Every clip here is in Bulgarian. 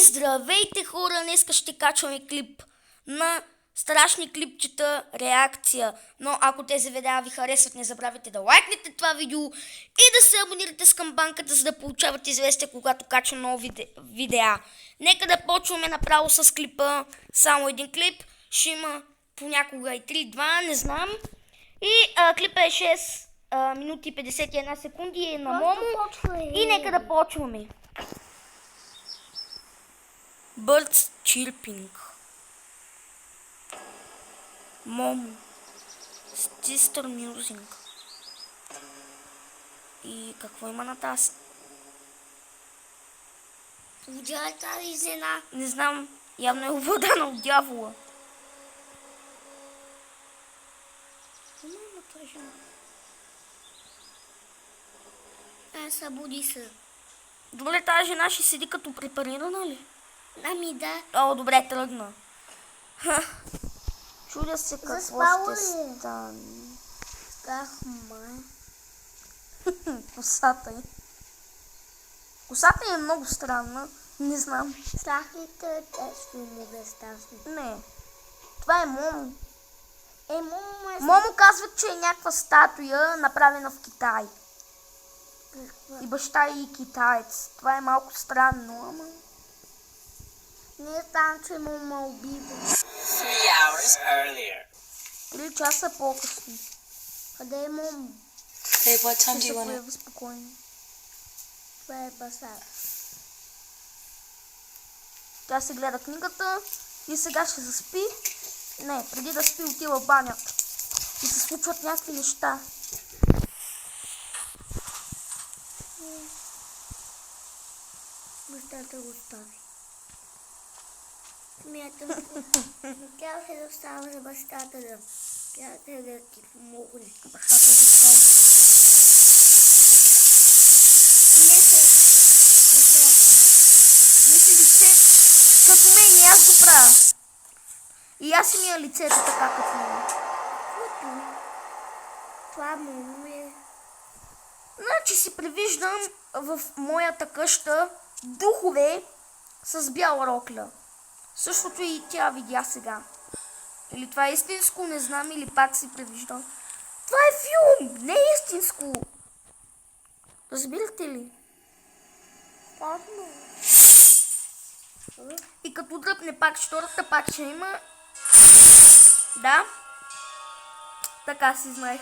Здравейте хора, днеска ще качваме клип на страшни клипчета реакция. Но ако тези видеа ви харесват, не забравяйте да лайкнете това видео и да се абонирате с камбанката, за да получавате известия, когато качвам нови видеа. Нека да почваме направо с клипа. Само един клип. Ще има понякога и 3-2, не знам. И клипа е 6 минути и 51 секунди, е на Момо. И нека да почваме. Birds chirping. Momo. Sister music. И какво има на тази? Видя тази жена? Не знам. Явно е обладана от дявола. Събуди се. Добре, тази жена ще седи като препарирана ли? Ами да. О, добре, тръгна. Чудя се какво ще стане. Косата й. Косата й е много странна. Не знам. Страхните тещо му да страшни. Не. Това е Момо. Момо е... Момо казва, че е някаква статуя, направена в Китай. И баща й китаец. Това е малко странно, ама... Не знам, че Момо убива. 3 часа по-късно. Къде е Момо? Hey, what time do Ще you се want появи спокойно. Това е баса. Тя се гледа книгата и сега ще заспи. Не, преди да спи отива в банята. И се случват някакви неща. Бащата го остави. Смятам, тя се остава за бащата да. Тя да ти помогне. Бащата го остави. Смятам, бащата. Мисли лице като мен и аз го правя. И аз си ми е лицето така като мен. Това Момо е... Значи си привиждам в моята къща духове с бяла рокля. Същото и тя видя сега. Или това е истинско, не знам, или пак си привиждам. Това е филм, не е истинско. Разбирате ли? И като дръпне пак четвъртата, пак ще има. Да. Така си знаех.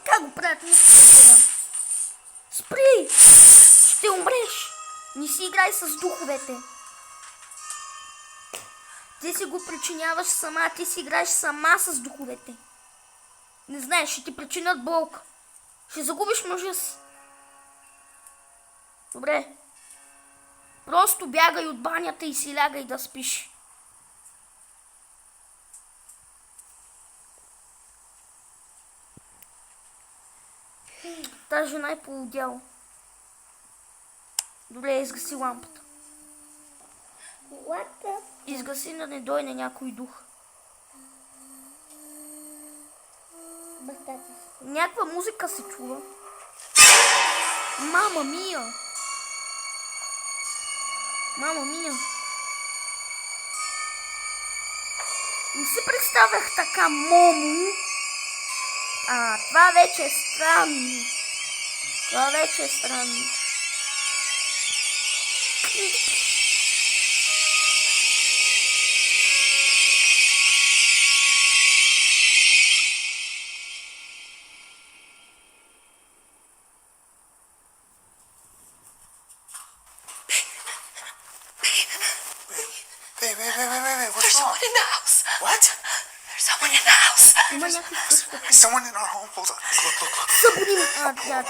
Как го правят мислите? Спри! Ще умреш! Не си играй с духовете. Ти си го причиняваш сама, ти си играеш сама с духовете. Не знаеш, ще ти причинят болка. Ще загубиш мъжа си. Добре. Просто бягай от банята и си лягай да спиш. Та жена е полудяла. Добре, изгаси лампата. Изгаси, да не дойде някой дух. Бащата. Някаква музика се чува. Мама мия! Мама мия! Не си представях така Момо. Това вече е странно. Това вече е странно. Wait, what's There's wrong? someone in the house. What? There's someone in the house. Има някакви къщата. There's someone in our home. Hold on. Look. Събуди,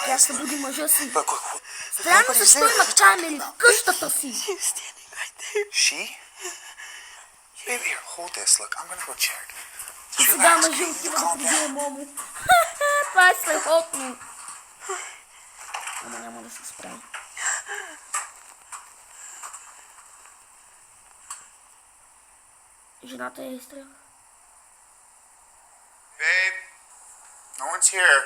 тя събуди мъжа си. Look. Странно Nobody's защо there. има камери в къщата си. He's standing right there. She? Baby, here, hold this. Look, I'm gonna go check. И Just сега relax, мъжа okay? You отива да calm прибие down. Момо. Това е страхотно. Ама няма да се справи. Жената е страх. Babe, no one's here.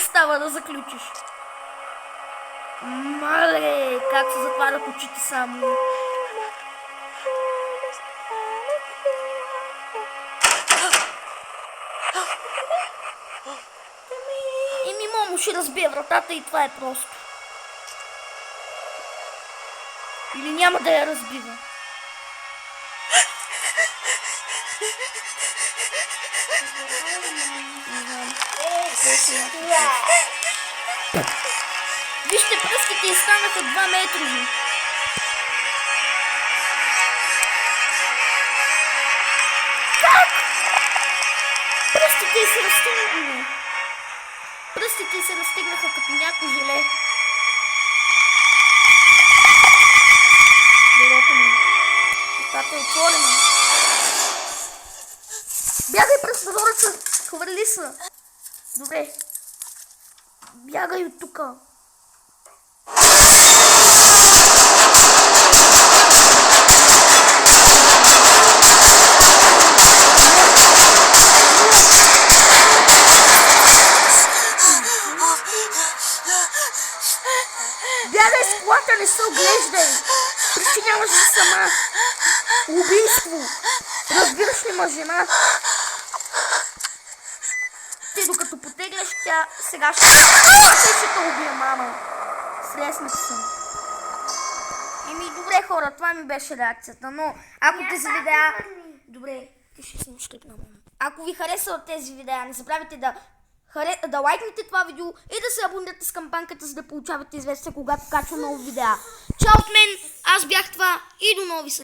става да заключиш? Мале, как се затварят очите само. Еми, Момо ще разбие вратата и това е просто. Или няма да я разбива. Вижте, пръстите й станаха 2 метрови. Как? Пръстите й се разтегнаха. Пръстите й се разтегнаха като някой желе. Бюрото ми. Вратата е отворена. Бягай през прозореца. Хвърли се. Добре. Бягай от тука. Бягай с колата, не се оглеждай. Причиняваш се сама. Убийство. Разбираш ли ма, жена? Ти докато потегляш, тя сега ще... ще те убия, мама. Слеснах се. Еми, добре, хора, това ми беше реакцията, но ако тези видеа... Добре, ти ще снимаш клип на мама. Ако ви харесват тези видеа, не забравяйте да лайкнете това видео и да се абонирате с кампанката, за да получавате известия, когато качвам нови видеа. Чао от мен, аз бях това и до нови